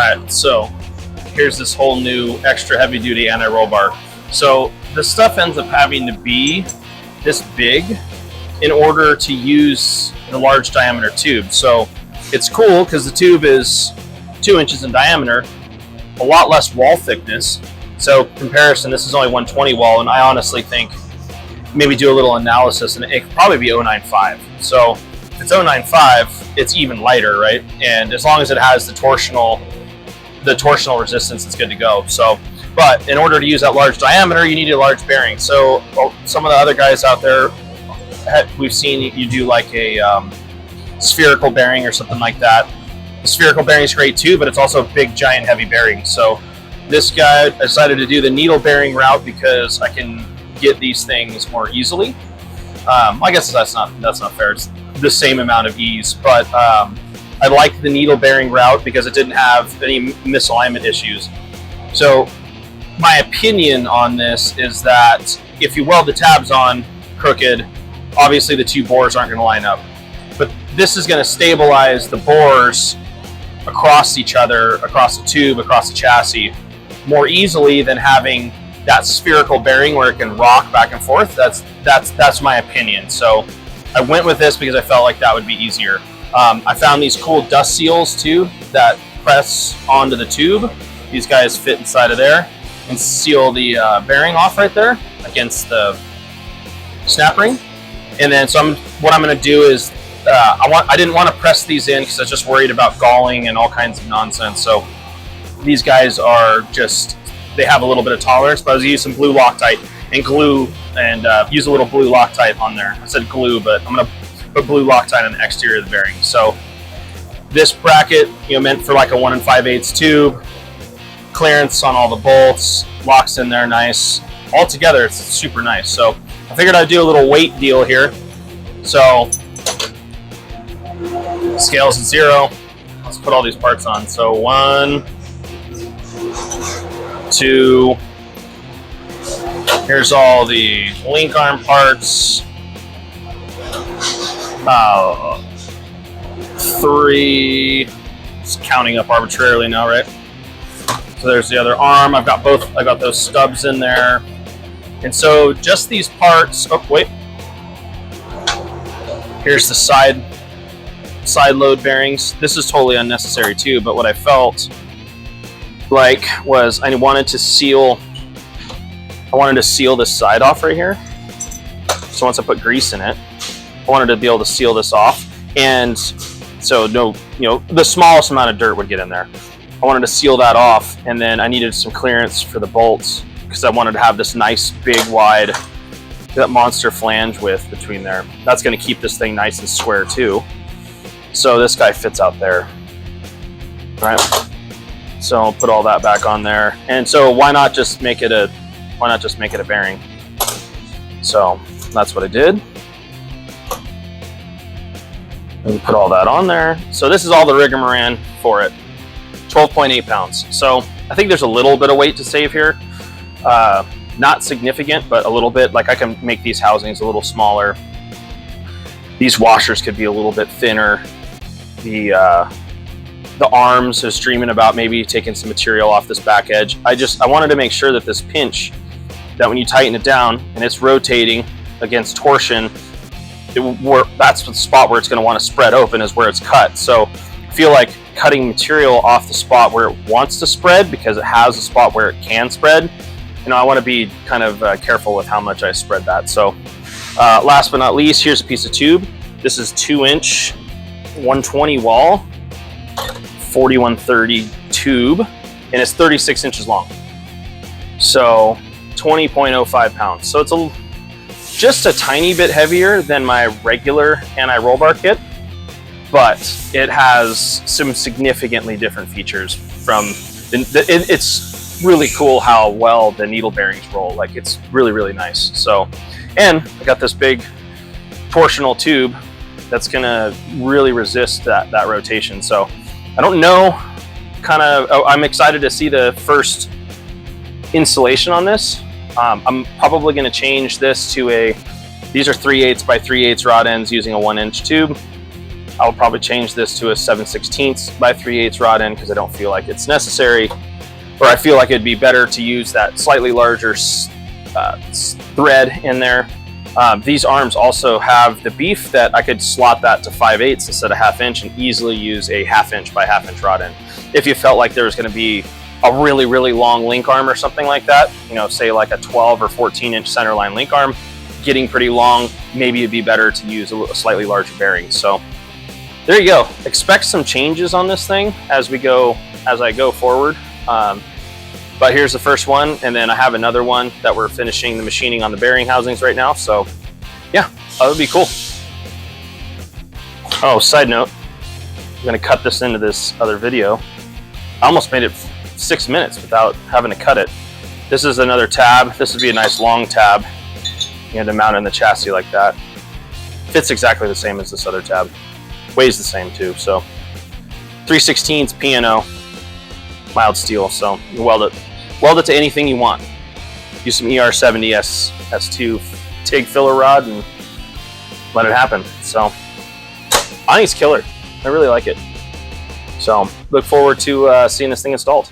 Alright, so here's this whole new extra heavy duty anti-roll bar. So the stuff ends up having to be this big in order to use the large diameter tube. So it's cool because the tube is 2 inches in diameter, a lot less wall thickness. So comparison, this is only 120 wall, and I honestly think maybe do a little analysis and it could probably be 095. So if it's 095, it's even lighter, right? And as long as it has the torsional resistance, it's good to go. So, but in order to use that large diameter, you need a large bearing. So some of the other guys out there, we've seen you do like a spherical bearing or something like that. The spherical bearing is great too, but it's also a big, giant, heavy bearing. So this guy decided to do the needle bearing route because I can get these things more easily. I guess that's not fair. It's the same amount of ease, but I like the needle bearing route because it didn't have any misalignment issues. So my opinion on this is that if you weld the tabs on crooked, obviously the two bores aren't going to line up. But this is going to stabilize the bores across each other, across the tube, across the chassis, more easily than having that spherical bearing where it can rock back and forth. That's my opinion. So I went with this because I felt like that would be easier. I found these cool dust seals too that press onto the tube. These guys fit inside of there and seal the bearing off right there against the snap ring. And then so what I'm going to do is I didn't want to press these in because I was just worried about galling and all kinds of nonsense. So these guys are just, they have a little bit of tolerance, but I was using some blue Loctite and glue and use a little blue Loctite on there. I said glue, but I'm going to put blue Loctite on the exterior of the bearing. So this bracket, meant for like a 1 5/8 tube, clearance on all the bolts, locks in there nice. All together, it's super nice. So I figured I'd do a little weight deal here. So scales at 0. Let's put all these parts on. So 1, 2. Here's all the link arm parts. 3. Just counting up arbitrarily now, right? So there's the other arm. I got those stubs in there. And so just these parts. Oh, wait. Here's the side load bearings. This is totally unnecessary too, but what I felt like was I wanted to seal this side off right here. So once I put grease in it, I wanted to be able to seal this off, and so the smallest amount of dirt would get in there. I wanted to seal that off, and then I needed some clearance for the bolts because I wanted to have this nice big wide, that monster flange width between there. That's going to keep this thing nice and square too. So this guy fits out there. All right. So I'll put all that back on there. And so why not just make it a bearing? So that's what I did. And put all that on there. So this is all the rigmarole for it. 12.8 pounds. So I think there's a little bit of weight to save here. Not significant, but a little bit. Like I can make these housings a little smaller. These washers could be a little bit thinner. The arms is dreaming about maybe taking some material off this back edge. I wanted to make sure that this pinch, that when you tighten it down and it's rotating against torsion, that's the spot where it's going to want to spread open is where it's cut. So I feel like cutting material off the spot where it wants to spread because it has a spot where it can spread. I want to be kind of careful with how much I spread that. So last but not least, here's a piece of tube. This is 2-inch 120 wall, 4130 tube, and it's 36 inches long. So 20.05 pounds. So it's just a tiny bit heavier than my regular anti-roll bar kit, but it has some significantly different features from it's really cool how well the needle bearings roll. Like it's really, really nice. So, and I got this big torsional tube that's gonna really resist that rotation. So I don't know, I'm excited to see the first installation on this. I'm probably gonna change this to these are 3/8 by 3/8 rod ends using a 1-inch tube. I'll probably change this to a 7/16 by 3/8 rod end because I don't feel like it's necessary, or I feel like it'd be better to use that slightly larger thread in there. These arms also have the beef that I could slot that to 5/8 instead of 1/2 inch and easily use a 1/2 inch by 1/2 inch rod end. If you felt like there was going to be a really, really long link arm or something like that, you know, say like a 12 or 14 inch centerline link arm, getting pretty long, maybe it'd be better to use a slightly larger bearing. So there you go. Expect some changes on this thing as I go forward. But here's the first one, and then I have another one that we're finishing the machining on the bearing housings right now. So yeah, that would be cool. Oh, side note, I'm gonna cut this into this other video. I almost made it 6 minutes without having to cut it. This is another tab. This would be a nice long tab. You had to mount in the chassis like that. Fits exactly the same as this other tab. Weighs the same too. So 3/16 P&O, mild steel. So you weld it to anything you want. Use some ER70 S2 TIG filler rod and let it happen. So I think it's killer. I really like it. So look forward to seeing this thing installed.